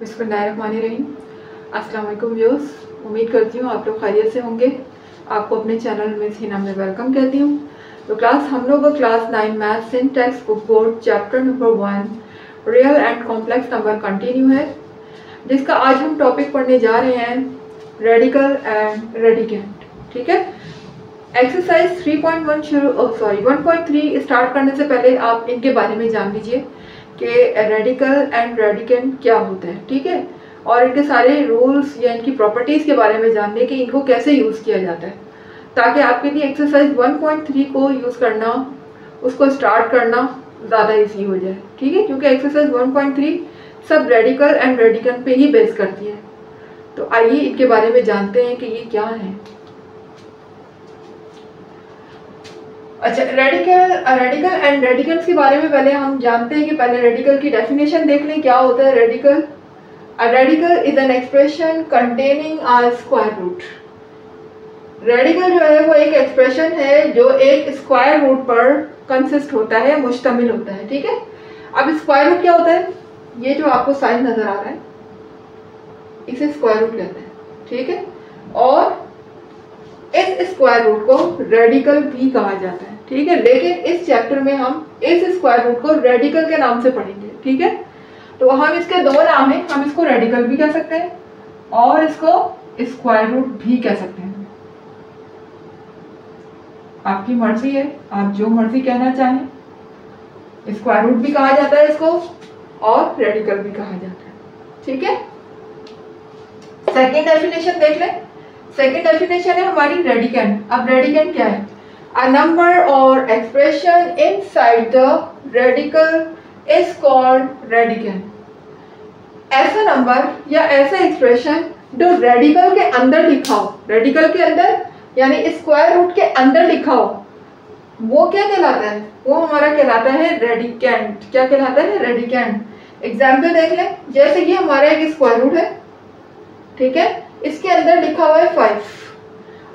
बिस्मिल्लाहिर्रहमानिर्रहीम। अस्सलाम वालेकुम व्यूअर्स, उम्मीद करती हूँ आप लोग खैरियत से होंगे। आपको अपने चैनल में हिना में वेलकम कहती हूँ। तो क्लास हम लोग class 9 math syntax book board chapter number 1 real and complex number continue है, जिसका आज हम टॉपिक पढ़ने जा रहे हैं रेडिकल एंड रेडिकेंट। ठीक है, एक्सरसाइज 1.3 स्टार्ट करने से पहले आप इनके बारे में जान लीजिए कि रेडिकल एंड रेडिकेंट क्या होता है। ठीक है, और इनके सारे रूल्स या इनकी प्रॉपर्टीज़ के बारे में जानने कि इनको कैसे यूज़ किया जाता है, ताकि आपके लिए एक्सरसाइज 1.3 को यूज़ करना, उसको स्टार्ट करना ज़्यादा इजी हो जाए। ठीक है, क्योंकि एक्सरसाइज 1.3 सब रेडिकल एंड रेडिकेंट पे ही बेस करती है। तो आइए इनके बारे में जानते हैं कि ये क्या है। अच्छा, रेडिकल एंड रेडिकेंट्स के बारे में पहले हम जानते हैं कि पहले रेडिकल की डेफिनेशन देख लें। क्या होता है radical? A radical is an expression containing a square root। Radical जो है वो एक एक्सप्रेशन है जो एक स्क्वायर रूट पर कंसिस्ट होता है, मुश्तमिल होता है। ठीक है, अब स्क्वायर रूट क्या होता है? ये जो आपको साइन नजर आ रहा है इसे स्क्वायर रूट कहते हैं। ठीक है, और इस स्क्वायर रूट को रेडिकल भी कहा जाता है। ठीक है, लेकिन इस चैप्टर में हम इस स्क्वायर रूट को रेडिकल के नाम से पढ़ेंगे। ठीक है, तो हम इसके दो नाम हैं, हम इसको रेडिकल भी कह सकते हैं और इसको स्क्वायर रूट भी कह सकते हैं। आपकी मर्जी है, आप जो मर्जी कहना चाहें। स्क्वायर रूट भी कहा जाता है इसको और रेडिकल भी कहा जाता है। ठीक है, सेकेंड डेफिनेशन देख लें। सेकेंड डेफिनेशन है हमारी रेडिकेंट। अब रेडिकेंट क्या है? अ नंबर और expression inside the radical is called radicand. ऐसा नंबर या ऐसा एक्सप्रेशन जो रेडिकल के अंदर लिखा हो, रेडिकल के अंदर यानी स्क्वायर रूट के अंदर लिखा हो, वो क्या कहलाता है? वो हमारा कहलाता है रेडिकेंट। क्या कहलाता है? रेडिकेंट। एग्जाम्पल देख लें, जैसे कि हमारा एक स्क्वायर रूट है, ठीक है, इसके अंदर लिखा हुआ है 5।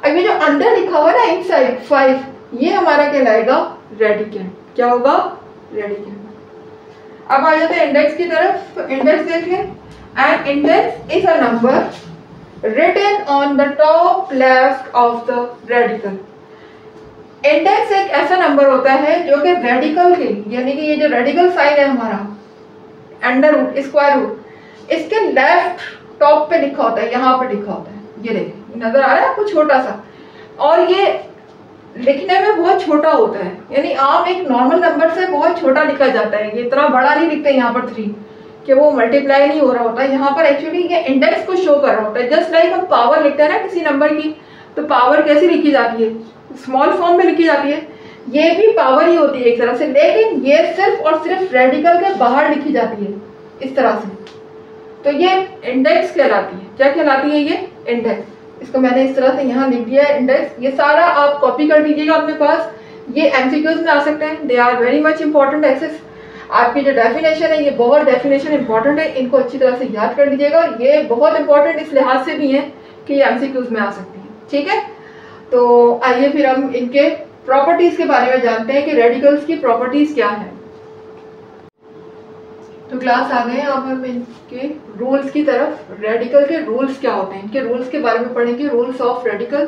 अब ये जो अंदर लिखा हुआ है ना इनसाइड 5, ये हमारा कहलाएगा रेडिकेंट। क्या होगा? रेडिकेंट। अब आ जाते हैं इंडेक्स की तरफ। इंडेक्स देख लें। And index is a number written on the top left of the radical. Index एक ऐसा नंबर होता है जो कि रेडिकल के, यानी कि ये जो रेडिकल साइन है हमारा अंडर रूट स्क्वायर रूट, इसके लेफ्ट टॉप पे लिखा होता है, यहाँ पे लिखा होता है। ये देखिए नजर आ रहा है आपको, छोटा सा, और ये लिखने में बहुत छोटा होता है, यानी आम एक नॉर्मल नंबर से बहुत छोटा लिखा जाता है। ये इतना बड़ा नहीं लिखते यहाँ पर 3 कि वो मल्टीप्लाई नहीं हो रहा होता है। यहाँ पर एक्चुअली ये इंडेक्स को शो कर रहा होता है। जस्ट लाइक हम पावर लिखते हैं ना किसी नंबर की, तो पावर कैसी लिखी जाती है? स्मॉल फॉर्म में लिखी जाती है। ये भी पावर ही होती है एक तरह से, लेकिन ये सिर्फ और सिर्फ रेडिकल के बाहर लिखी जाती है इस तरह से। तो ये इंडेक्स कहलाती है। क्या कहलाती है? ये इंडेक्स। इसको मैंने इस तरह से यहाँ लिख दिया है इंडेक्स। ये सारा आप कॉपी कर लीजिएगा अपने पास, ये एमसीक्यूज में आ सकते हैं। They are very much important. Access आपकी जो डेफिनेशन है, ये बहुत डेफिनेशन इंपॉर्टेंट है, इनको अच्छी तरह से याद कर लीजिएगा। ये बहुत इंपॉर्टेंट इस लिहाज से भी है कि ये एमसीक्यूज में आ सकती है। ठीक है, तो आइए फिर हम इनके प्रॉपर्टीज के बारे में जानते हैं कि रेडिकल्स की प्रॉपर्टीज क्या है। तो क्लास आ गए, अब हम इनके रूल्स की तरफ। रेडिकल के रूल्स क्या होते हैं, इनके रूल्स के बारे में पढ़ेंगे। Rules of radical.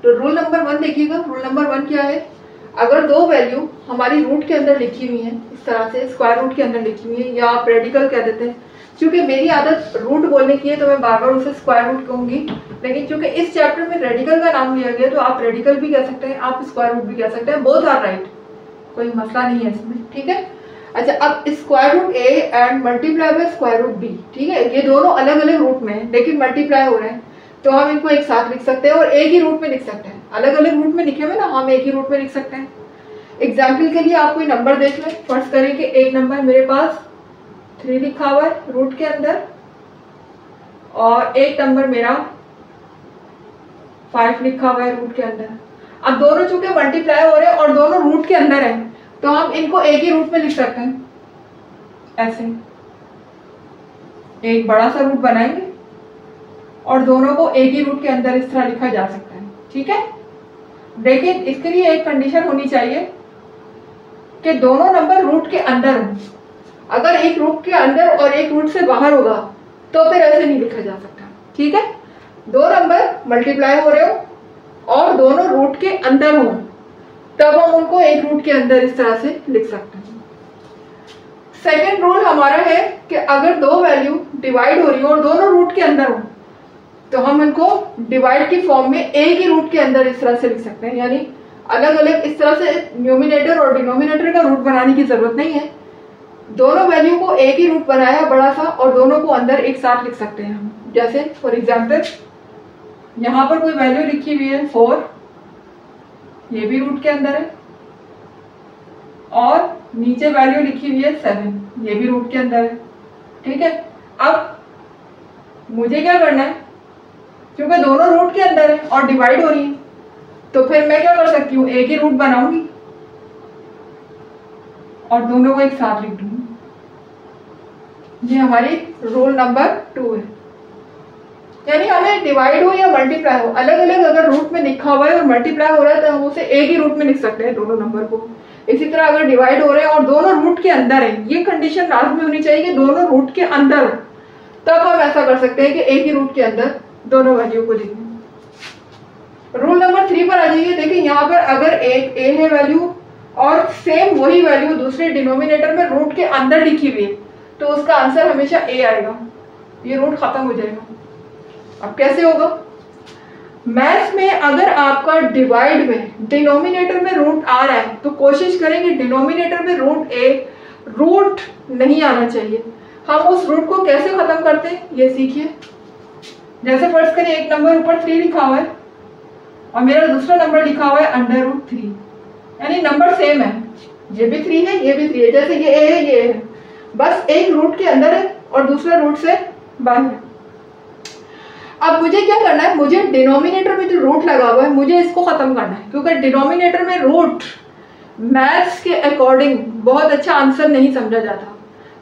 तो रूल नंबर 1 देखिएगा। रूल नंबर 1 क्या है? अगर दो वैल्यू हमारी रूट के अंदर लिखी हुई हैं, इस तरह से स्क्वायर रूट के अंदर लिखी हुई है, या आप रेडिकल कह देते हैं। क्योंकि मेरी आदत रूट बोलने की है तो मैं बार बार उसे स्क्वायर रूट कहूंगी, लेकिन चूंकि इस चैप्टर में रेडिकल का नाम लिया गया तो आप रेडिकल भी कह सकते हैं, आप स्क्वायर रूट भी कह सकते हैं। बोथ आर राइट, कोई मसला नहीं है इसमें। ठीक है, अच्छा, अब square root A and multiply by square root B, ठीक है, ये दोनों अलग अलग रूट में है लेकिन मल्टीप्लाई हो रहे हैं, तो हम इनको एक साथ लिख सकते हैं और एक ही रूट में लिख सकते हैं। अलग अलग रूट में लिखे हुए ना, हम एक ही रूट में लिख सकते हैं। एग्जाम्पल के लिए आप कोई नंबर देख लें। फर्स्ट करें कि एक नंबर मेरे पास 3 लिखा हुआ है रूट के अंदर, और एक नंबर मेरा 5 लिखा हुआ है रूट के अंदर। अब दोनों चूंकि मल्टीप्लाई हो रहे हैं और दोनों रूट के अंदर है, तो हम इनको एक ही रूट में लिख सकते हैं। ऐसे एक बड़ा सा रूट बनाएंगे और दोनों को एक ही रूट के अंदर इस तरह लिखा जा सकता है। ठीक है, लेकिन इसके लिए एक कंडीशन होनी चाहिए कि दोनों नंबर रूट के अंदर हो। अगर एक रूट के अंदर और एक रूट से बाहर होगा तो फिर ऐसे नहीं लिखा जा सकता। ठीक है, दो नंबर मल्टीप्लाई हो रहे हो और दोनों रूट के अंदर हो, तब हम उनको एक रूट के अंदर इस तरह से लिख सकते हैं। सेकेंड रूल हमारा है कि अगर दो वैल्यू डिवाइड हो रही हो और दोनों रूट के अंदर हो, तो हम इनको डिवाइड की फॉर्म में एक ही रूट के अंदर इस तरह से लिख सकते हैं, यानी अलग अलग इस तरह से न्यूमिनेटर और डिनोमिनेटर का रूट बनाने की जरूरत नहीं है। दोनों वैल्यू को एक ही रूट बनाया बड़ा सा और दोनों को अंदर एक साथ लिख सकते हैं हम। जैसे फॉर एग्जाम्पल यहाँ पर कोई वैल्यू लिखी हुई है 4, ये भी रूट के अंदर है, और नीचे वैल्यू लिखी हुई है 7, ये भी रूट के अंदर है। ठीक है, अब मुझे क्या करना है, क्योंकि दोनों रूट के अंदर है और डिवाइड हो रही है, तो फिर मैं क्या कर सकती हूँ, एक ही रूट बनाऊंगी और दोनों को एक साथ लिख दूंगी। ये हमारी रूल नंबर 2 है। यानी हमें डिवाइड हो या मल्टीप्लाई हो, अलग अलग अगर रूट में लिखा हुआ है और मल्टीप्लाई हो रहा है तो हम उसे एक ही रूट में लिख सकते हैं दोनों नंबर को। इसी तरह अगर डिवाइड हो रहे हैं और दोनों रूट के अंदर है, ये कंडीशन लास्ट में होनी चाहिए कि दोनों रूट के अंदर हो, तब हम ऐसा कर सकते हैं कि एक ही रूट के अंदर दोनों वैल्यू को लिखें। रूल नंबर 3 पर आ जाइए। देखिए यहाँ पर अगर एक ए है वैल्यू और सेम वही वैल्यू दूसरे डिनोमिनेटर में रूट के अंदर लिखी हुई है, तो उसका आंसर हमेशा ए आएगा, ये रूट खत्म हो जाएगा। अब कैसे होगा, मैथ्स में अगर आपका डिवाइड में डिनोमिनेटर में रूट आ रहा है तो कोशिश करें कि डिनोमिनेटर में रूट नहीं आना चाहिए। हम उस रूट को कैसे खत्म करते हैं ये सीखिए। जैसे फर्स्ट करें, एक नंबर ऊपर 3 लिखा हुआ है और मेरा दूसरा नंबर लिखा हुआ है √3, यानी नंबर सेम है, ये भी 3 है ये भी 3 है, जैसे ये ए है ये है, बस एक रूट के अंदर है और दूसरा रूट से बाहर है। अब मुझे क्या करना है, मुझे डिनोमिनेटर में जो रूट लगा हुआ है मुझे इसको खत्म करना है, क्योंकि डिनोमिनेटर में रूट मैथ्स के अकॉर्डिंग बहुत अच्छा आंसर नहीं समझा जाता।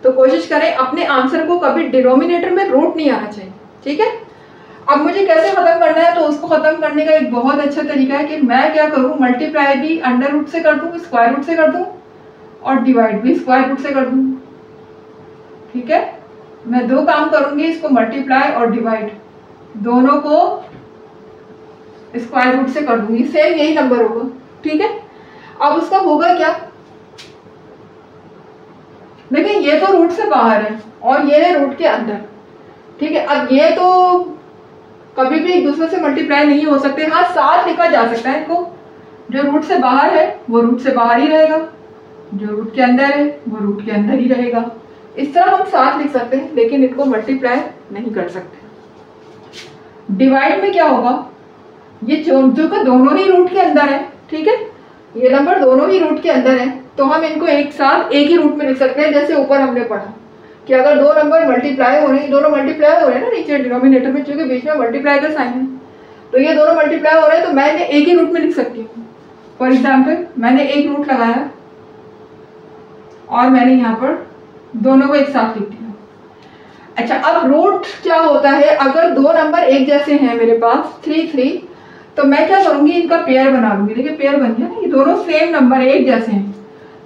तो कोशिश करें अपने आंसर को कभी डिनोमिनेटर में रूट नहीं आना चाहिए। ठीक है, अब मुझे कैसे खत्म करना है, तो उसको खत्म करने का एक बहुत अच्छा तरीका है कि मैं क्या करूं, मल्टीप्लाई भी अंडर रूट से कर दूं, स्क्वायर रूट से कर दूं, और डिवाइड भी स्क्वायर रूट से कर दूं। ठीक है, मैं दो काम करूंगी, इसको मल्टीप्लाई और डिवाइड दोनों को स्क्वायर रूट से कर दूंगी, सेम यही नंबर होगा। ठीक है, अब उसका होगा क्या, देखिए ये तो रूट से बाहर है और ये है रूट के अंदर। ठीक है, अब ये तो कभी भी एक दूसरे से मल्टीप्लाई नहीं हो सकते, हाँ साथ लिखा जा सकता है इनको, जो रूट से बाहर है वो रूट से बाहर ही रहेगा, जो रूट के अंदर है वो रूट के अंदर ही रहेगा। इस तरह हम साथ लिख सकते हैं, लेकिन इनको मल्टीप्लाई नहीं कर सकते। डिवाइड में क्या होगा, ये जो दोनों ही रूट के अंदर है, ठीक है, ये नंबर दोनों ही रूट के अंदर है, तो हम इनको एक साथ एक ही रूट में लिख सकते हैं। जैसे ऊपर हमने पढ़ा कि अगर दो नंबर मल्टीप्लाई हो रहे हैं, दोनों मल्टीप्लाई हो रहे हैं ना नीचे डिनोमिनेटर में, क्योंकि बीच में मल्टीप्लाई का साइन है, तो ये दोनों मल्टीप्लाई हो रहे हैं, तो मैं इन्हें एक ही रूट में लिख सकती हूँ। फॉर एग्जाम्पल मैंने एक रूट लगाया और मैंने यहाँ पर दोनों को एक साथ लिख दिया। अच्छा, अब रूट क्या होता है, अगर दो नंबर एक जैसे हैं मेरे पास 3 3, तो मैं क्या करूंगी, इनका पेयर बना लूंगी। देखिए पेयर बन गया ना, ये दोनों सेम नंबर एक जैसे हैं,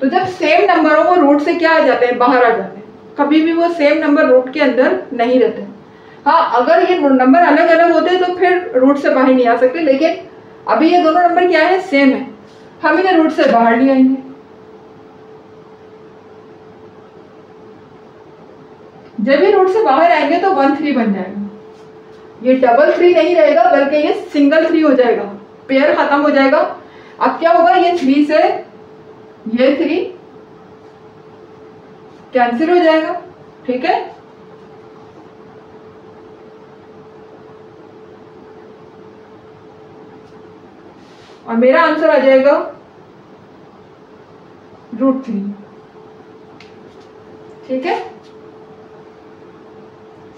तो जब सेम नंबर हो वो रूट से क्या आ जाते हैं, बाहर आ जाते हैं, कभी भी वो सेम नंबर रूट के अंदर नहीं रहते। हाँ, अगर ये नंबर अलग अलग होते तो फिर रूट से बाहर नहीं आ सकते, लेकिन अभी ये दोनों नंबर क्या है, सेम है, हम इन्हें रूट से बाहर ले आएंगे। जब ये रूट से बाहर आएंगे तो 1 3 बन जाएगा, ये डबल 3 नहीं रहेगा बल्कि ये सिंगल 3 हो जाएगा, पेयर खत्म हो जाएगा। अब क्या होगा, ये 3 से ये 3 कैंसिल हो जाएगा। ठीक है, और मेरा आंसर आ जाएगा √3। ठीक है,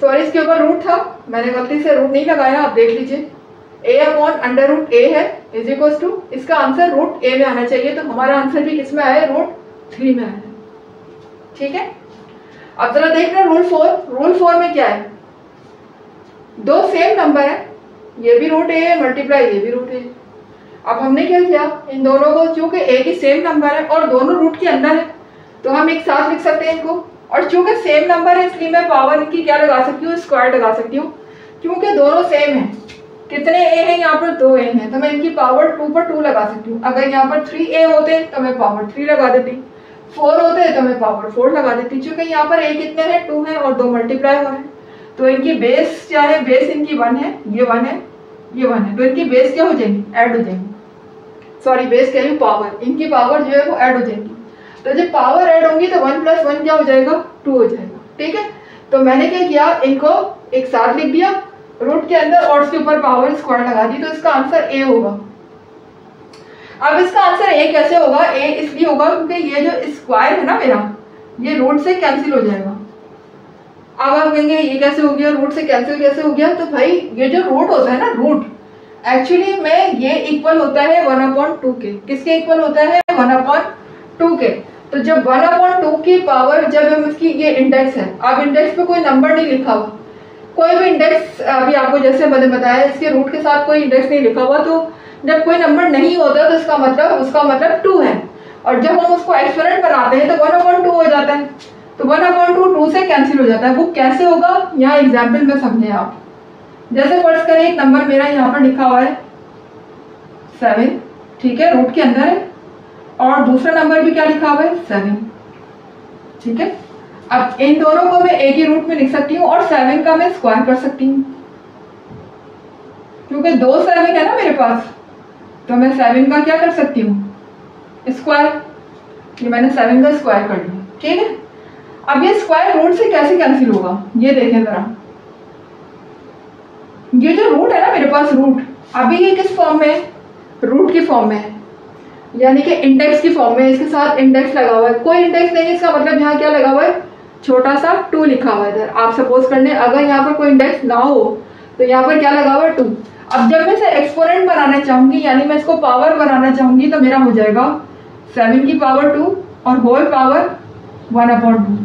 सॉरी इसके ऊपर रूट था, मैंने गलती से रूट नहीं लगाया, आप देख लीजिए। a/√a है इज इक्वल टू, इसका आंसर √a में आना चाहिए, तो हमारा आंसर भी किसमें आया, √3 में आया। ठीक है, अब जरा देख रहे हैं रूल 4। रूल 4 में क्या है, दो सेम नंबर है, ये भी √a है मल्टीप्लाई ये भी √a है। अब हमने क्या किया, इन दोनों को, चूंकि एक ही सेम नंबर है और दोनों रूट के अंदर है, तो हम एक साथ लिख सकते हैं इनको, और चूंकि सेम नंबर है इसलिए मैं पावर इनकी क्या लगा सकती हूँ, स्क्वायर लगा सकती हूँ, क्योंकि दोनों सेम है। कितने ए हैं यहाँ पर, 2 ए हैं, तो मैं इनकी पावर 2 पर 2 लगा सकती हूँ। अगर यहाँ पर 3 ए होते तो मैं पावर 3 लगा देती, 4 होते तो मैं पावर 4 लगा देती। क्योंकि यहाँ पर ए कितने हैं, 2 हैं और 2 मल्टीप्लाई हो रहे हैं, तो इनकी बेस क्या है, बेस इनकी 1 है, ये 1 है, ये 1 है, तो इनकी बेस क्या हो जाएंगी, ऐड हो जाएंगी। सॉरी बेस कह रही हूँ, पावर, इनकी पावर जो है वो ऐड हो जाएगी। तो जब पावर ऐड होंगी तो 1 + 1 क्या हो जाएगा, 2 हो जाएगा। ठीक है, तो मैंने क्या किया, इनको एक साथ लिख दिया रूट के अंदर और उसके ऊपर पावर स्क्वायर लगा दी, तो इसका आंसर ए होगा। अब इसका आंसर ए कैसे होगा, ए इसलिए होगा क्योंकि ये जो स्क्वायर है ना मेरा, ये रूट से कैंसिल हो जाएगा। अब आप कहेंगे ये कैसे हो गया, रूट से कैंसिल कैसे हो गया, तो भाई ये जो रूट होता है ना, रूट एक्चुअली में ये इक्वल होता है 1/2 के। किसके इक्वल होता है, 1/2 के। तो जब 1/2 की पावर, जब हम इसकी, ये इंडेक्स है, अब इंडेक्स पे कोई नंबर नहीं लिखा हुआ, कोई भी इंडेक्स, अभी आपको जैसे मैंने बताया इसके रूट के साथ कोई इंडेक्स नहीं लिखा हुआ, तो जब कोई नंबर नहीं होता तो उसका मतलब 2 है। और जब हम उसको एक्सपोनेंट बनाते हैं तो 1/2 हो जाता है, तो 1/2 2 से कैंसिल हो जाता है। वो कैसे होगा, यहाँ एग्जाम्पल में समझें आप। जैसे फर्ज करें एक नंबर मेरा यहाँ पर लिखा हुआ है 7, ठीक है, रूट के अंदर है, और दूसरा नंबर भी क्या लिखा हुआ है, 7, ठीक है। अब इन दोनों को मैं एक ही रूट में लिख सकती हूँ और 7 का मैं स्क्वायर कर सकती हूँ, क्योंकि 2 7 है ना मेरे पास, तो मैं 7 का क्या कर सकती हूँ, स्क्वायर। ये मैंने 7 का स्क्वायर कर लिया, ठीक है। अब ये स्क्वायर रूट से कैसे कैंसिल होगा, ये देखें जरा। ये जो रूट है ना मेरे पास, रूट अभी ये किस फॉर्म में है, रूट की फॉर्म में है, यानी कि इंडेक्स की फॉर्म में, इसके साथ इंडेक्स लगा हुआ है। कोई इंडेक्स नहीं है, इसका मतलब यहाँ क्या लगा हुआ है, छोटा सा 2 लिखा हुआ है इधर। आप सपोज कर लें अगर यहाँ पर कोई इंडेक्स ना हो तो यहाँ पर क्या लगा हुआ है, 2। अब जब मैं इसे एक्सपोनेंट बनाना चाहूंगी, यानी मैं इसको पावर बनाना चाहूंगी, तो मेरा हो जाएगा 7 की पावर 2 और होल पावर 1/2।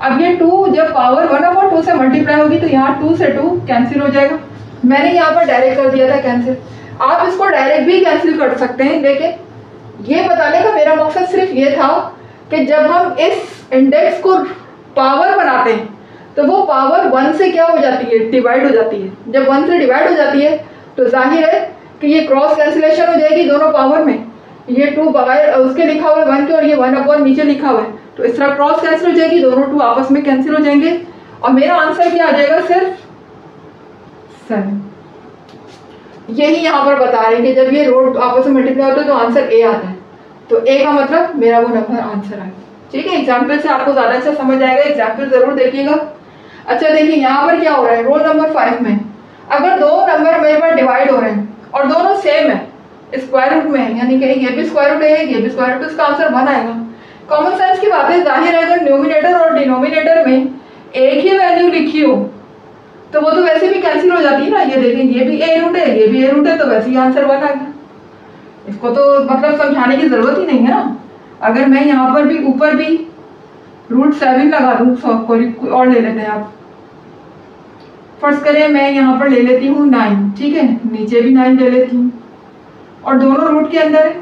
अब ये 2 जब पावर 1/2 से मल्टीप्लाई होगी तो यहाँ 2 से 2 कैंसिल हो जाएगा। मैंने यहाँ पर डायरेक्ट कर दिया था कैंसिल, आप इसको डायरेक्ट भी कैंसिल कर सकते हैं, लेकिन ये बताने का मेरा मकसद सिर्फ ये था कि जब हम इस इंडेक्स को पावर बनाते हैं तो वो पावर 1 से क्या हो जाती है, डिवाइड हो जाती है। जब 1 से डिवाइड हो जाती है तो जाहिर है कि ये क्रॉस कैंसिलेशन हो जाएगी दोनों पावर में, ये 2 बगैर उसके लिखा हुआ है 1 के, और ये 1/, नीचे लिखा हुआ है, तो इस तरह क्रॉस कैंसिल हो जाएगी, दोनों 2 आपस में कैंसिल हो जाएंगे और मेरा आंसर क्या आ जाएगा, सिर्फ 7। यही यहाँ पर बता रहे हैं कि जब ये रोड आपस में मल्टीप्लाई होता है तो आंसर ए आता है, तो ए का मतलब मेरा वो नंबर आंसर आएगा। ठीक है, एग्जाम्पल से आपको ज़्यादा अच्छा समझ आएगा, एग्जाम्पल ज़रूर देखिएगा। अच्छा देखिए यहाँ पर क्या हो रहा है, रोल नंबर 5 में अगर 2 नंबर मेरे पास डिवाइड हो रहे हैं और दोनों सेम है, स्क्वायर रूट में है, यानी कि ये भी स्क्वायर रूट है, ये भी स्क्वायर रूट, इसका आंसर 1 आएगा। कॉमन सेंस की बात है, जाहिर है अगर न्यूमिनेटर और डिनोमिनेटर में एक ही वैल्यू लिखी हो तो वो तो वैसे भी कैंसिल हो जाती है ना। ये देखें ये भी ए रूट है, ये भी ए रूट है, तो वैसे ही आंसर 1 आ गया। इसको तो मतलब समझाने की जरूरत ही नहीं है ना। अगर मैं यहाँ पर भी ऊपर भी √7 लगा दूँ, कोई और ले लेते हैं आप, फर्स्ट करें मैं यहाँ पर ले लेती हूँ 9, ठीक है, नीचे भी 9 ले लेती हूँ और दोनों रूट के अंदर है,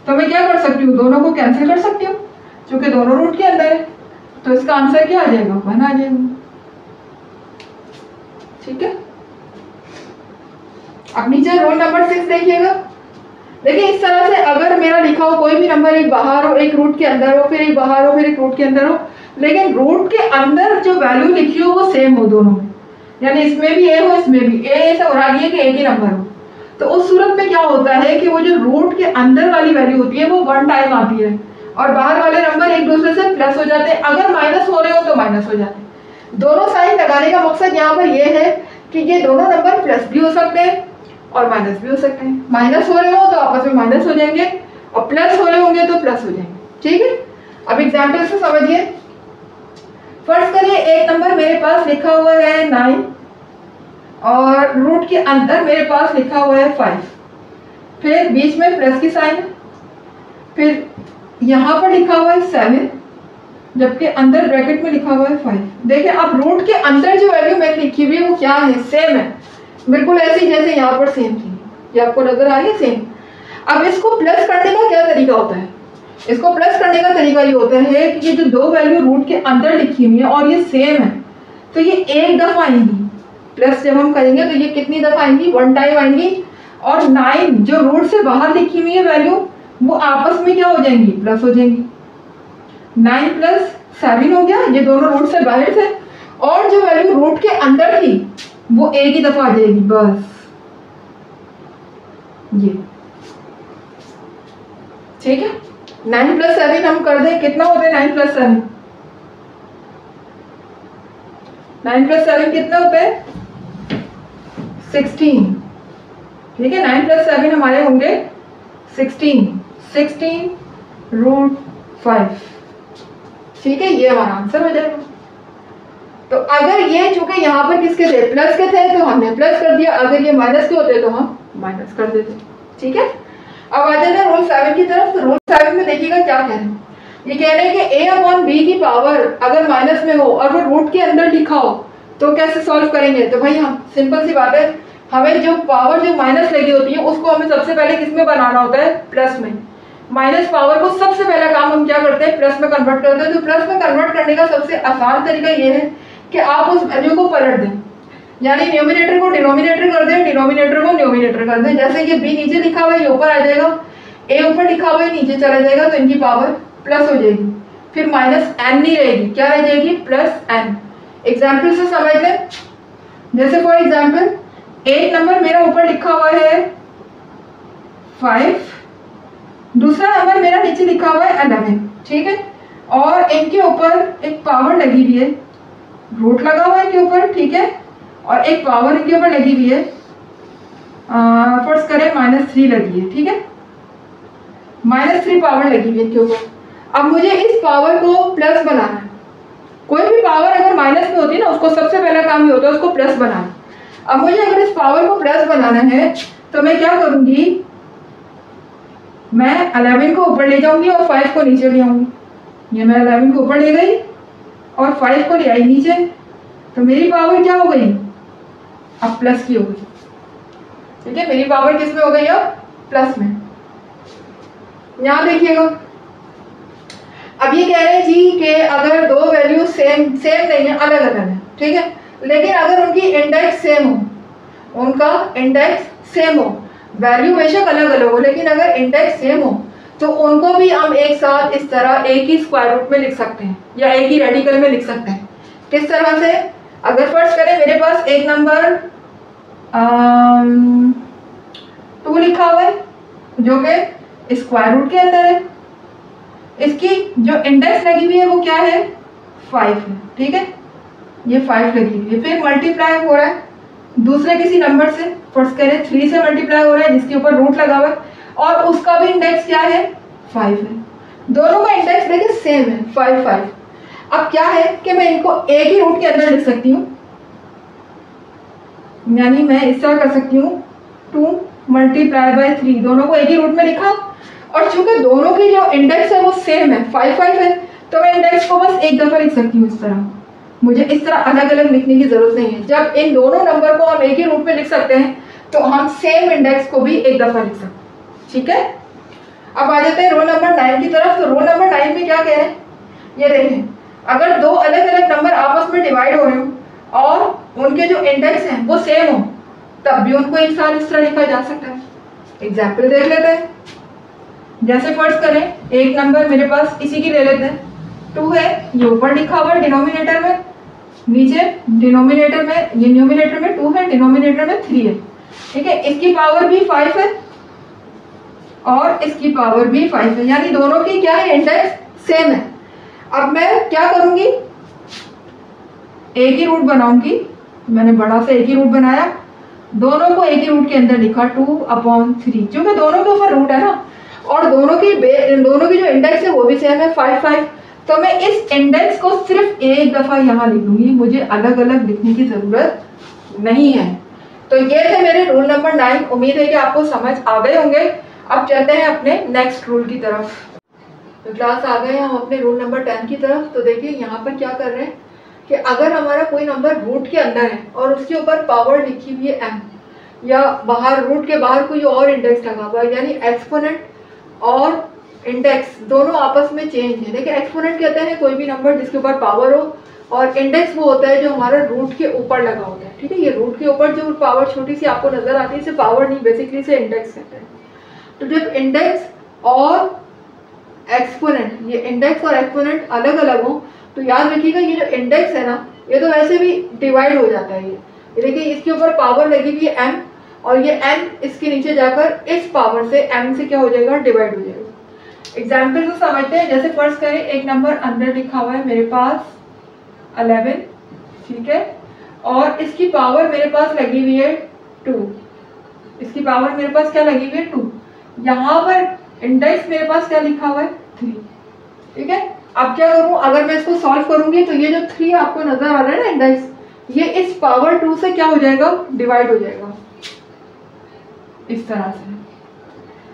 तो मैं क्या कर सकती हूँ, दोनों को कैंसिल कर सकती हूँ क्योंकि दोनों रूट के अंदर है, तो इसका आंसर क्या आ जाएगा, 1 आ जाएगा। ठीक है, अब नीचे रोल नंबर 6 देखिएगा। देखिए इस तरह से अगर मेरा लिखा हो कोई भी नंबर, एक बाहर हो, एक रूट के अंदर हो, फिर एक बाहर हो, फिर एक रूट के अंदर हो, लेकिन रूट के अंदर जो वैल्यू लिखी हो वो सेम हो दोनों में, यानी इसमें भी ए हो, इसमें भी ए, ऐसा हो रहा है कि एक ही नंबर हो, तो उस सूरत में क्या होता है कि वो जो रूट के अंदर वाली वैल्यू होती है वो 1 टाइम आती है और बाहर वाले नंबर एक दूसरे से प्लस हो जाते हैं। अगर माइनस हो रहे हो तो माइनस हो जाते हैं। दोनों साइन लगाने का मकसद यहाँ पर यह है कि ये दोनों नंबर प्लस भी हो सकते हैं और माइनस भी हो सकते हैं। माइनस हो रहे हो तो आपस में माइनस हो जाएंगे और प्लस हो रहे होंगे तो प्लस हो जाएंगे। ठीक है, अब एग्जाम्पल से समझिए। फर्स्ट करिए एक नंबर मेरे पास लिखा हुआ है 9 और रूट के अंदर मेरे पास लिखा हुआ है 5, फिर बीच में प्लस की साइन, फिर यहाँ पर लिखा हुआ है 7 जबकि अंदर ब्रैकेट में लिखा हुआ है 5। देखिए अब रूट के अंदर जो वैल्यू मैंने लिखी हुई है वो क्या है, सेम है, बिल्कुल ऐसी जैसे यहाँ पर सेम थी। ये आपको नजर आ रही है सेम। अब इसको प्लस करने का क्या तरीका होता है, इसको प्लस करने का तरीका ये होता है कि ये जो दो वैल्यू रूट के अंदर लिखी हुई है और ये सेम है, तो ये एक दफा आएंगी। प्लस जब हम करेंगे तो ये कितनी दफा आएंगी, 1 टाइम आएंगी। और 9 जो रूट से बाहर लिखी हुई है वैल्यू, वो आपस में क्या हो जाएंगी, प्लस हो जाएंगी। 9 प्लस 7 हो गया, ये दोनों रूट से बाहर थे, और जो वैल्यू रूट के अंदर थी वो एक ही दफा आ जाएगी बस। ये ठीक है। 9 प्लस 7 हम कर दें, कितना होता है 9 प्लस 7? 9 प्लस 7 कितना होता है, 16। ठीक है, 9 प्लस 7 हमारे होंगे 16। 16 रूट 5। ठीक है, ये हमारा आंसर हो जाएगा। तो अगर ये चूंकि यहाँ पर किसके थे, प्लस के थे, तो हमने प्लस कर दिया। अगर ये माइनस के होते तो हम माइनस कर देते। ठीक है, अब आ जाते हैं रूल 7 की तरफ। तो रूल 7 में देखिएगा क्या कह रहे हैं। ये कह रहे हैं कि a अपॉन बी की पावर अगर माइनस में हो और वो रूट के अंदर लिखा हो तो कैसे सॉल्व करेंगे। तो भाई हम सिंपल सी बात है, हमें जो पावर जो माइनस लगी होती है उसको हमें सबसे पहले किस में बनाना होता है, प्लस में। माइनस पावर को सबसे पहला काम हम क्या करते हैं, प्लस में कन्वर्ट करते हैं। तो प्लस में कन्वर्ट करने का सबसे आसान तरीका ये है कि आप उस वैल्यू को पलट दें, यानी न्यूमिनेटर को डिनोमिनेटर कर दें, डिनोमिनेटर को न्यूमिनेटर कर दें। जैसे ये बी नीचे लिखा हुआ है, ये ऊपर आ जाएगा, ए ऊपर लिखा हुआ है, नीचे चला जाएगा, तो इनकी पावर प्लस हो जाएगी। फिर माइनस एन नहीं रहेगी, क्या रह जाएगी, प्लस एन। एग्जाम्पल से समझ लें, जैसे फॉर एग्जाम्पल एक नंबर मेरा ऊपर लिखा हुआ है 5, दूसरा नंबर मेरा नीचे लिखा हुआ है 11। ठीक है, और इनके ऊपर एक पावर लगी हुई है, रूट लगा हुआ है इनके ऊपर। ठीक है, और एक पावर इनके ऊपर लगी हुई है, फर्स्ट करें -3 लगी है। ठीक है, -3 पावर लगी हुई है इनके ऊपर। अब मुझे इस पावर को प्लस बनाना है। कोई भी पावर अगर माइनस में होती है ना, उसको सबसे पहला काम ये होता है उसको प्लस बनाना। अब मुझे अगर इस पावर को प्लस बनाना है तो मैं क्या करूंगी, मैं 11 को ऊपर ले जाऊंगी और 5 को नीचे ले आऊंगी। ये मैं 11 को ऊपर ले गई और 5 को ले आई नीचे, तो मेरी पावर क्या हो गई, अब प्लस की हो गई। ठीक है, मेरी पावर किस में हो गई, अब प्लस में। यहां देखिएगा, अब ये कह रहे हैं जी कि अगर दो वैल्यू सेम नहीं है, अलग अलग है। ठीक है, लेकिन अगर उनकी इंडेक्स सेम हो, उनका इंडेक्स सेम हो, वैल्यू बेशक अलग अलग हो, लेकिन अगर इंडेक्स सेम हो तो उनको भी हम एक साथ इस तरह एक ही स्क्वायर रूट में लिख सकते हैं या एक ही रेडिकल में लिख सकते हैं। किस तरह से, अगर फर्स्ट करें मेरे पास एक नंबर 2 लिखा हुआ है जो कि स्क्वायर रूट के अंदर है, इसकी जो इंडेक्स लगी हुई है वो क्या है, 5 है। ठीक है, ये 5 लगी हुई है। फिर मल्टीप्लाई हो रहा है दूसरे किसी नंबर से, फर्स्ट करें 3 से मल्टीप्लाई हो रहा है जिसके ऊपर रूट लगा हुआ है, और उसका भी इंडेक्स क्या है, 5 है। दोनों का इंडेक्स देखिए सेम है, 5 5। अब क्या है कि मैं इनको एक ही रूट के अंदर लिख सकती हूँ, यानी मैं इस तरह कर सकती हूँ 2 मल्टीप्लाई बाय 3, दोनों को एक ही रूट में लिखा, और चूंकि दोनों की जो इंडेक्स है वो सेम है, 5 5 है, तो मैं इंडेक्स को बस एक दफा लिख सकती हूँ इस तरह। मुझे इस तरह अलग अलग लिखने की जरूरत नहीं है। जब इन दोनों नंबर को हम एक ही रूट में लिख सकते हैं तो हम सेम इंडेक्स को भी एक दफा लिख सकते हैं। ठीक है, अब आ जाते हैं रोल नंबर 9 की तरफ। तो रोल नंबर 9 में क्या कह रहे हैं, ये देखें, अगर दो अलग अलग नंबर आपस में डिवाइड हो रहे हो और उनके जो इंडेक्स हैं वो सेम हो, तब भी उनको एक साथ इस तरह लिखा जा सकता है। एग्जाम्पल देख लेते हैं, जैसे फर्स्ट करें एक नंबर मेरे पास इसी की ले लेते हैं, 2 है, ये ऊपर लिखा हुआ है डिनोमिनेटर में, नीचे डिनोमिनेटर में, ये न्यूमिनेटर में 2 है, डिनोमिनेटर में 3 है। ठीक है, इसकी पावर भी 5 है और इसकी पावर भी 5 है, यानी दोनों की क्या है, इंडेक्स सेम है। अब मैं क्या करूंगी, एक ही रूट बनाऊंगी। मैंने बड़ा सा एक ही रूट बनाया, दोनों को एक ही रूट के अंदर लिखा 2/3, क्योंकि दोनों के ऊपर रूट है ना, और दोनों की जो इंडेक्स है वो भी सेम है, 5 5। तो मैं इस इंडेक्स को सिर्फ एक दफा यहाँ लिख लूंगी, मुझे अलग अलग लिखने की जरूरत नहीं है। तो ये थे मेरे रूल नंबर 9। उम्मीद है कि आपको समझ आ गए होंगे। अब चलते हैं अपने नेक्स्ट रूल की तरफ। तो क्लास आ गए हम अपने रूल नंबर 10 की तरफ। तो देखिए यहाँ पर क्या कर रहे हैं कि अगर हमारा कोई नंबर रूट के अंदर है और उसके ऊपर पावर लिखी हुई है m, या बाहर रूट के बाहर कोई और इंडेक्स लगा हुआ है, यानी एक्सपोनेंट और इंडेक्स दोनों आपस में चेंज है। देखिए एक्सपोनेंट कहते हैं कोई भी नंबर जिसके ऊपर पावर हो, और इंडेक्स वो होता है जो हमारा रूट के ऊपर लगा होता है। ठीक है, ये रूट के ऊपर जो पावर छोटी सी आपको नजर आती है इसे पावर नहीं, बेसिकली इसे इंडेक्स कहते हैं। तो जब इंडेक्स और एक्सपोनेंट, ये इंडेक्स और एक्सपोनेंट अलग अलग हो तो याद रखिएगा ये जो इंडेक्स है ना ये तो वैसे भी डिवाइड हो जाता है। ये देखिए इसके ऊपर पावर लगी हुई है m, और ये n इसके नीचे जाकर इस पावर से m से क्या हो जाएगा, डिवाइड हो जाएगा। एग्जाम्पल को समझते हैं। जैसे फर्स्ट करें एक नंबर अंदर लिखा हुआ है मेरे पास 11, ठीक है, और इसकी पावर मेरे पास लगी हुई है 2, इसकी पावर मेरे पास क्या लगी हुई है 2, यहाँ पर इंडेक्स मेरे पास क्या लिखा हुआ है 3, ठीक है। अब क्या करूं, अगर मैं इसको सॉल्व करूंगी तो ये जो 3 आपको नजर आ रहा है ना इंडेक्स, ये इस पावर 2 से क्या हो जाएगा, डिवाइड हो जाएगा इस तरह से।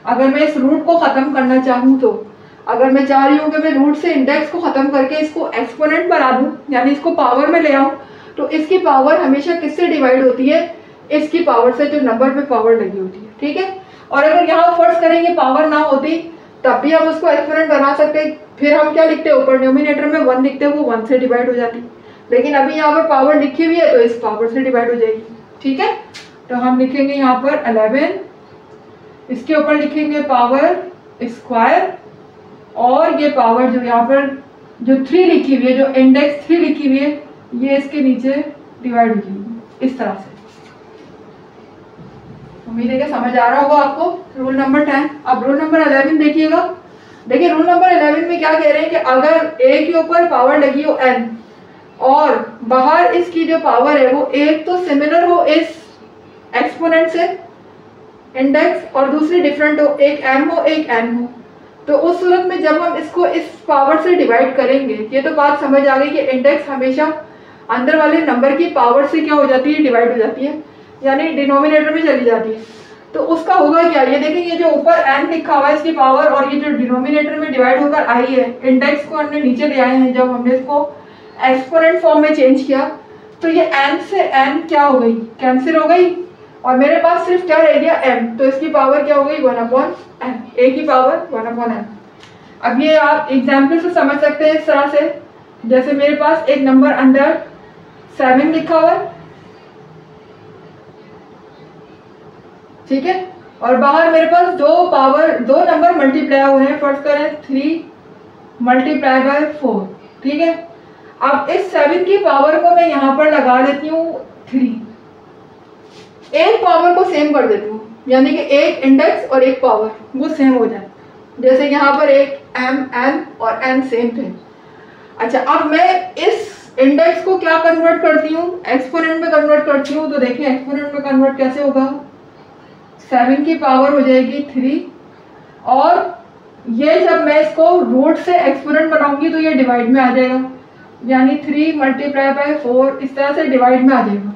अगर मैं इस रूट को खत्म करना चाहूँ तो अगर मैं चाह रही हूँ कि मैं रूट से इंडेक्स को खत्म करके इसको एक्सपोनेंट बना दूं, यानी इसको पावर में ले आऊं, तो इसकी पावर हमेशा किससे डिवाइड होती है, इसकी पावर से जो नंबर पे पावर लगी होती है, ठीक है। और अगर यहाँ फर्स्ट करेंगे पावर ना होती तब भी हम उसको एक्सपोनेंट बना सकते, फिर हम क्या लिखते हैं, ऊपर न्यूमिनेटर में 1 लिखते हैं, वो 1 से डिवाइड हो जाती। लेकिन अभी यहाँ पर पावर लिखी हुई है तो इस पावर से डिवाइड हो जाएगी, ठीक है। तो हम लिखेंगे यहाँ पर 11, इसके ऊपर लिखेंगे पावर स्क्वायर, और ये पावर जो यहाँ पर जो 3 लिखी हुई है, जो इंडेक्स 3 लिखी हुई है, ये इसके नीचे डिवाइड हो जाएगी इस तरह से। उम्मीद है कि समझ आ रहा होगा आपको। Rule number 10। अब रूल नंबर 11 देखिएगा। देखिए रूल नंबर 11 में क्या कह रहे हैं कि अगर a के ऊपर पावर लगी हो n और बाहर इसकी जो पावर है वो एक तो सिमिलर हो इस एक्सपोनेंट से इंडेक्स, और दूसरी डिफरेंट हो, एक m हो एक n हो, तो उस सूरत में जब हम इसको इस पावर से डिवाइड करेंगे, ये तो बात समझ आ गई कि इंडेक्स हमेशा अंदर वाले नंबर की पावर से क्या हो जाती है, डिवाइड हो जाती है, यानी डिनोमिनेटर में चली जाती है। तो उसका होगा क्या, ये देखिए ये जो ऊपर n लिखा हुआ है इसकी पावर, और ये जो डिनोमिनेटर में डिवाइड होकर आई है, इंडेक्स को हमने नीचे ले आए हैं, जब हमने इसको एक्सपोनेंट फॉर्म में चेंज किया तो ये n से n क्या हो गई, कैंसिल हो गई, और मेरे पास सिर्फ क्या रह गया m, तो इसकी पावर क्या हो गई 1/n, a की पावर 1/n। अब ये आप एग्जाम्पल से समझ सकते हैं इस तरह से, जैसे मेरे पास एक नंबर अंदर 7 लिखा हुआ है, ठीक है, और बाहर मेरे पास दो नंबर मल्टीप्लाई हुए हैं। फर्स्ट करें 3 मल्टीप्लाई बाय 4, ठीक है। अब इस 7 की पावर को मैं यहाँ पर लगा देती हूँ 3, एक पावर को सेम कर देती हूँ, यानी कि एक इंडेक्स और एक पावर वो सेम हो जाए, जैसे यहाँ पर एक m n और n सेम थे। अच्छा, अब मैं इस इंडेक्स को क्या कन्वर्ट करती हूँ, एक्सपोनेंट में कन्वर्ट करती हूँ। तो देखिए एक्सपोनेंट में कन्वर्ट कैसे होगा, 7 की पावर हो जाएगी 3, और ये जब मैं इसको रूट से एक्सपोनेंट बनाऊंगी तो ये डिवाइड में आ जाएगा, यानी 3 मल्टीप्लाई बाय 4 इस तरह से डिवाइड में आ जाएगा।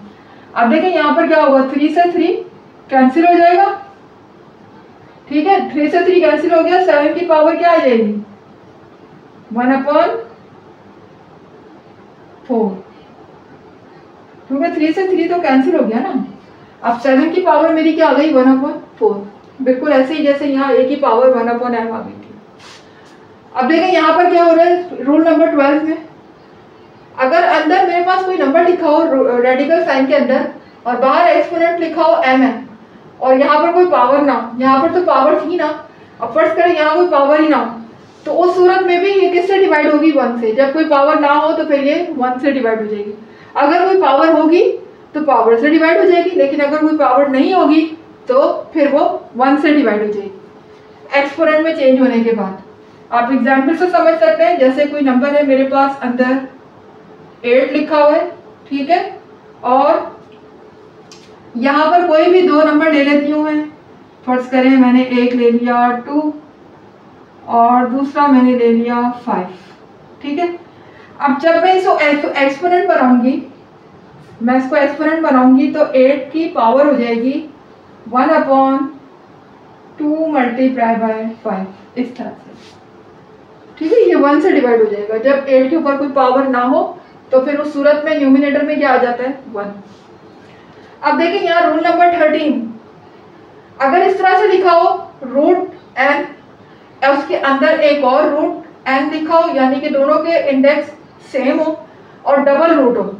अब देखिए यहाँ पर क्या होगा, 3 से 3 कैंसिल हो जाएगा, ठीक है, 3 से 3 कैंसिल हो गया, 7 की पावर क्या आ जाएगी 1/4, क्योंकि 3 से 3 तो कैंसिल हो गया ना। अब 7 की पावर मेरी क्या आ गई 1/4, बिल्कुल ऐसे ही जैसे यहाँ a की पावर 1/m आ गई थी। अब देखिए यहाँ पर क्या हो रहा है, रूल नंबर 12 में अगर अंदर मेरे पास कोई नंबर लिखा हो रेडिकल साइन के अंदर और बाहर एक्सपोनेंट लिखा हो m है, और यहाँ पर कोई पावर ना, यहाँ पर तो पावर थी ना, अब फर्स्ट करें यहाँ कोई पावर ही ना हो, तो उस सूरत में भी ये किससे डिवाइड होगी 1 से। जब कोई पावर ना हो तो फिर ये 1 से डिवाइड हो जाएगी, अगर कोई पावर होगी तो पावर से डिवाइड हो जाएगी, लेकिन अगर कोई पावर नहीं होगी तो फिर वो 1 से डिवाइड हो जाएगी एक्सपोनेंट में चेंज होने के बाद। आप एग्जाम्पल से समझ सकते हैं, जैसे कोई नंबर है मेरे पास अंदर 8 लिखा हुआ है, ठीक है, और यहाँ पर कोई भी 2 नंबर ले लेती हूँ मैं। फर्स्ट करें मैंने एक ले लिया 2 और दूसरा मैंने ले लिया 5, ठीक है। अब जब मैं इसको एक्सपोनेंट बनाऊंगी, मैं इसको एक्सपोनेंट बनाऊंगी तो 8 की पावर हो जाएगी 1/2 मल्टीप्लाई बाय 5 इस तरह से, ठीक है। ये 1 से डिवाइड हो जाएगा जब 8 के ऊपर कोई पावर ना हो, तो फिर उस सूरत में न्यूमिनेटर में क्या आ जाता है 1। अब देखिए यहाँ रूल नंबर 13, अगर इस तरह से लिखा हो रूट n उसके अंदर एक और रूट n लिखा हो, यानी कि दोनों के इंडेक्स सेम हो और डबल रूट हो।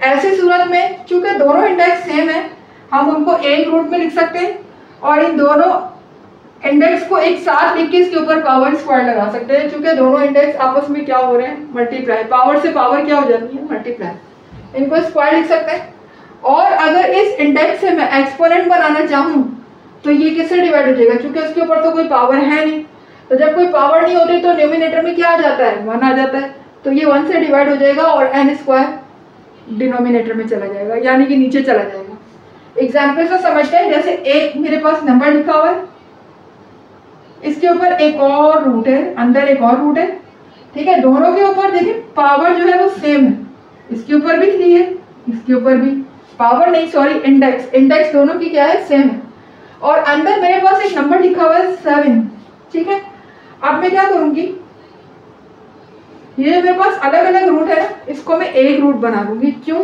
ऐसी सूरत में चूंकि दोनों इंडेक्स सेम है, हम उनको एक रूट में लिख सकते हैं और इन दोनों इंडेक्स को एक साथ लिख के इसके ऊपर पावर स्क्वायर लगा सकते हैं। चूंकि दोनों इंडेक्स आपस में क्या हो रहे हैं, मल्टीप्लाई, पावर से पावर क्या हो जाती है, मल्टीप्लाई, इनको स्क्वायर लिख सकते हैं। और अगर इस इंडेक्स से मैं एक्सपोनेंट बनाना चाहूँ तो ये किससे डिवाइड हो जाएगा, क्योंकि उसके ऊपर तो कोई पावर है नहीं, तो जब कोई पावर नहीं होती तो न्यूमिनेटर में क्या आ जाता है, 1 आ जाता है, तो ये 1 से डिवाइड हो जाएगा और n स्क्वायर डिनोमिनेटर में चला जाएगा, यानी कि नीचे चला जाएगा। एग्जाम्पल से समझते हैं, जैसे एक मेरे पास नंबर लिखा हुआ है, इसके ऊपर एक और रूट है, अंदर एक और रूट है, ठीक है, दोनों के ऊपर देखिए पावर जो है वो सेम है, इसके ऊपर भी 3 है, इसके ऊपर भी, पावर नहीं सॉरी इंडेक्स दोनों की क्या है, सेम है। और अंदर मेरे पास एक नंबर लिखा हुआ है 7, ठीक है। अब मैं क्या करूंगी, ये मेरे पास अलग अलग रूट है, इसको मैं एक रूट बना दूंगी, क्यों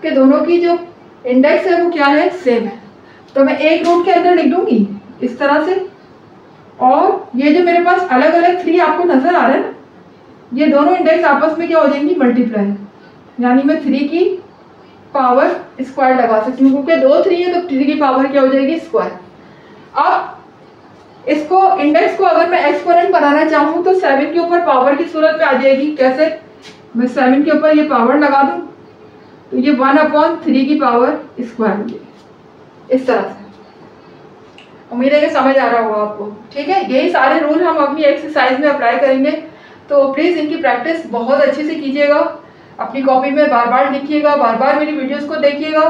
कि दोनों की जो इंडेक्स है वो क्या है, सेम है। तो मैं एक रूट के अंदर लिख दूंगी इस तरह से, और ये जो मेरे पास अलग अलग 3 आपको नजर आ रहा है ना, ये दोनों इंडेक्स आपस में क्या हो जाएंगी, मल्टीप्लाई, यानी मैं 3 की पावर स्क्वायर लगा सकती हूँ, क्योंकि 2 3 है तो 3 की पावर क्या हो जाएगी, स्क्वायर। अब इसको इंडेक्स को अगर मैं एक्सपोनेंट बनाना चाहूँ तो 7 के ऊपर पावर की सूरत में आ जाएगी। कैसे, मैं 7 के ऊपर ये पावर लगा दूँ तो ये 1/3 की पावर स्क्वायर हो जाएगी, इस तरह से। उम्मीद है कि समझ आ रहा होगा आपको, ठीक है। यही सारे रूल हम अपनी एक्सरसाइज में अप्लाई करेंगे, तो प्लीज़ इनकी प्रैक्टिस बहुत अच्छे से कीजिएगा, अपनी कॉपी में बार बार लिखिएगा, बार बार मेरी वीडियोस को देखिएगा,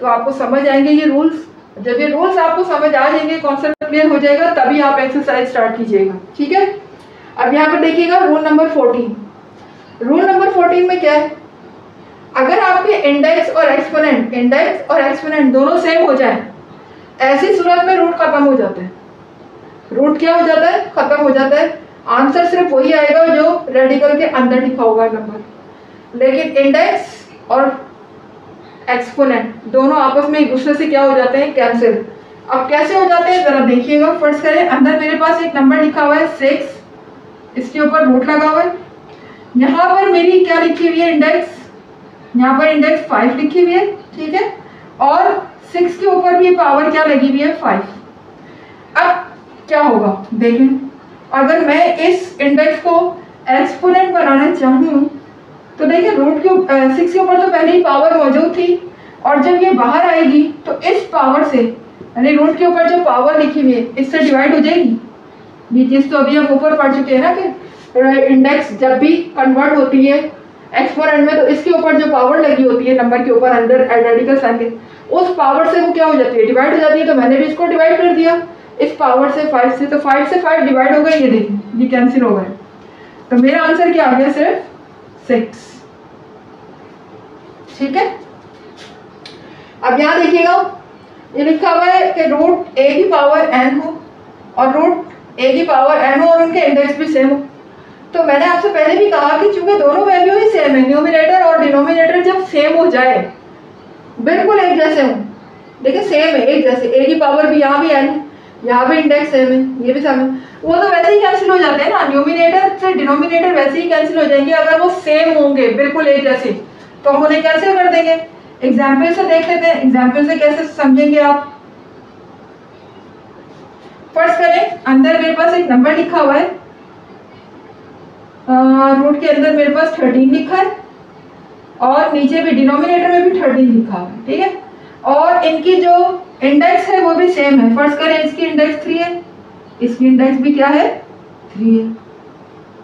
तो आपको समझ आएंगे ये रूल्स। जब ये रूल्स आपको समझ आ जाएंगे, कॉन्सेप्ट क्लियर हो जाएगा, तभी आप एक्सरसाइज स्टार्ट कीजिएगा, ठीक है। अब यहाँ पर देखिएगा रूल नंबर 14। रूल नंबर 14 में क्या है, अगर आपके इंडेक्स और एक्सपोनेंट दोनों सेम हो जाए, ऐसी सूरत में रूट खत्म हो जाता है। रूट क्या हो जाता है, खत्म हो जाता है। आंसर सिर्फ वही आएगा जो रेडिकल के अंदर लिखा होगा नंबर, लेकिन इंडेक्स और एक्सपोनेंट दोनों आपस में एक दूसरे से क्या हो जाते हैं, कैंसिल। अब कैसे हो जाते हैं जरा देखिएगा। फर्स्ट करें, अंदर मेरे पास एक नंबर लिखा हुआ है 6, इसके ऊपर रूट लगा हुआ है, यहाँ पर मेरी क्या लिखी हुई है, इंडेक्स, यहाँ पर इंडेक्स 5 लिखी हुई है, ठीक है, और 6 के ऊपर भी पावर क्या लगी हुई है, 5। अब क्या होगा देखें, अगर मैं इस इंडेक्स को एक्सपोनेंट बनाना चाहूँ तो देखिए रूट के 6 के ऊपर तो पहले ही पावर मौजूद थी, और जब ये बाहर आएगी तो इस पावर से, यानी रूट के ऊपर जो पावर लिखी हुई है इससे डिवाइड हो जाएगी। ये चीज़ तो अभी हम ऊपर पढ़ चुके हैं ना कि इंडेक्स जब भी कन्वर्ट होती है एक्सपोनेंट में, तो इसके ऊपर जो पावर लगी होती है नंबर के ऊपर अंदर रेडिकल साइन के, उस पावर से वो क्या हो जाती है, डिवाइड हो जाती है। तो मैंने भी इसको डिवाइड कर दिया इस पावर से 5 से, तो 5 से 5 डिवाइड हो गए, ये देखिए ये कैंसिल हो गए, तो मेरा आंसर क्या आ गया, सिर्फ 6, ठीक है। अब यहाँ देखिएगा ये लिखा हुआ है कि रूट a की पावर n हो और रूट a की पावर n हो और उनके इंडेक्स भी सेम हो। तो मैंने आपसे पहले भी कहा कि चूंकि दोनों वैल्यू ही सेम है, न्यूमिनेटर और डिनोमिनेटर जब सेम हो जाए, बिल्कुल एक जैसे हो, देखिए सेम है, एक जैसे, a की पावर भी यहाँ भी n है, यहाँ भी इंडेक्स सेम है, ये भी सेम है, वो तो वैसे ही कैंसिल हो जाते हैं ना, न्यूमिनेटर से डिनोमिनेटर वैसे ही कैंसिल हो जाएंगे अगर वो सेम होंगे, बिल्कुल एक जैसे, तो हम उन्हें कैंसिल कर देंगे। एग्जाम्पल से देख लेते हैं, एग्जाम्पल से कैसे समझेंगे आप। फर्स्ट करें, अंदर मेरे पास एक नंबर लिखा हुआ है, रूट के अंदर मेरे पास 13 लिखा है और नीचे भी डिनोमिनेटर में भी 13 लिखा हुआ है, ठीक है, और इनकी जो इंडेक्स है वो भी सेम है। फर्स्ट करें, इसकी इंडेक्स 3 है, इसकी इंडेक्स भी क्या है, 3 है।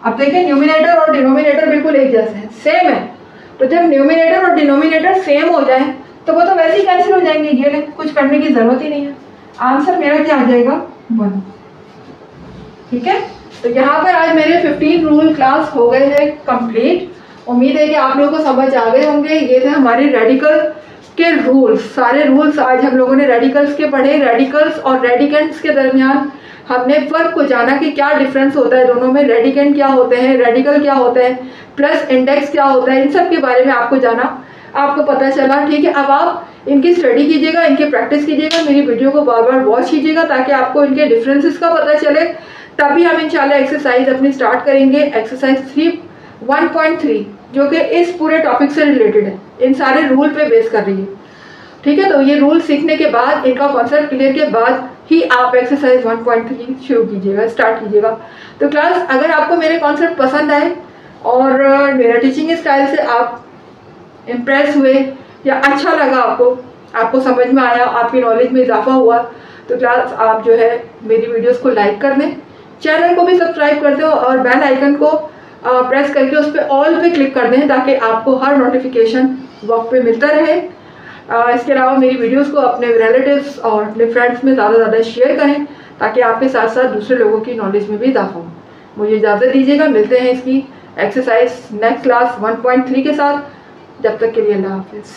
अब देखिए न्यूमिनेटर और डिनोमिनेटर बिल्कुल एक जैसे हैं, सेम है, तो जब न्यूमिनेटर और डिनोमिनेटर सेम हो जाए तो वो तो वैसे ही कैंसिल हो जाएंगे, ये कुछ करने की जरूरत ही नहीं है। आंसर मेरा क्या आ जाएगा, 1, ठीक है। तो यहाँ पर आज मेरे 15 रूल क्लास हो गए हैं कंप्लीट। उम्मीद है कि आप लोगों को समझ आ गए होंगे। ये थे हमारे रेडिकल के रूल्स, सारे रूल्स आज हम लोगों ने रेडिकल्स के पढ़े। रेडिकल्स और रेडिकेंट्स के दरमियान हमने फर्क को जाना कि क्या डिफरेंस होता है दोनों में, रेडिकेंट क्या होते हैं, रेडिकल क्या होते हैं, प्लस इंडेक्स क्या होता है, इन सब के बारे में आपको जाना, आपको पता चला, ठीक है। अब आप इनकी स्टडी कीजिएगा, इनकी प्रैक्टिस कीजिएगा, मेरी वीडियो को बार बार वॉच कीजिएगा ताकि आपको इनके डिफरेंसेस का पता चले, तभी हम इंशाल्लाह एक्सरसाइज अपनी स्टार्ट करेंगे। एक्सरसाइज 1.3 जो कि इस पूरे टॉपिक से रिलेटेड है, इन सारे रूल पे बेस कर रही है, ठीक है। तो ये रूल सीखने के बाद, इनका कॉन्सेप्ट क्लियर के बाद ही आप एक्सरसाइज 1.3 शुरू कीजिएगा, स्टार्ट कीजिएगा। तो क्लास, अगर आपको मेरे कॉन्सेप्ट पसंद आए और मेरा टीचिंग स्टाइल से आप इम्प्रेस हुए या अच्छा लगा, आपको समझ में आया, आपकी नॉलेज में इजाफा हुआ, तो क्लास आप जो है मेरी वीडियोस को लाइक कर दें, चैनल को भी सब्सक्राइब कर दें और बेल आइकन को प्रेस करके उस पर ऑल पे क्लिक कर दें ताकि आपको हर नोटिफिकेशन वक्त पे मिलता रहे। इसके अलावा मेरी वीडियोस को अपने रिलेटिव्स और अपने फ्रेंड्स में ज़्यादा से ज़्यादा शेयर करें ताकि आपके साथ साथ दूसरे लोगों की नॉलेज में भी इजाफा हो। मुझे इजाज़त दीजिएगा, मिलते हैं इसकी एक्सरसाइज नेक्स्ट क्लास 1.3 के साथ। जब तक के लिए अल्लाह हाफिज़।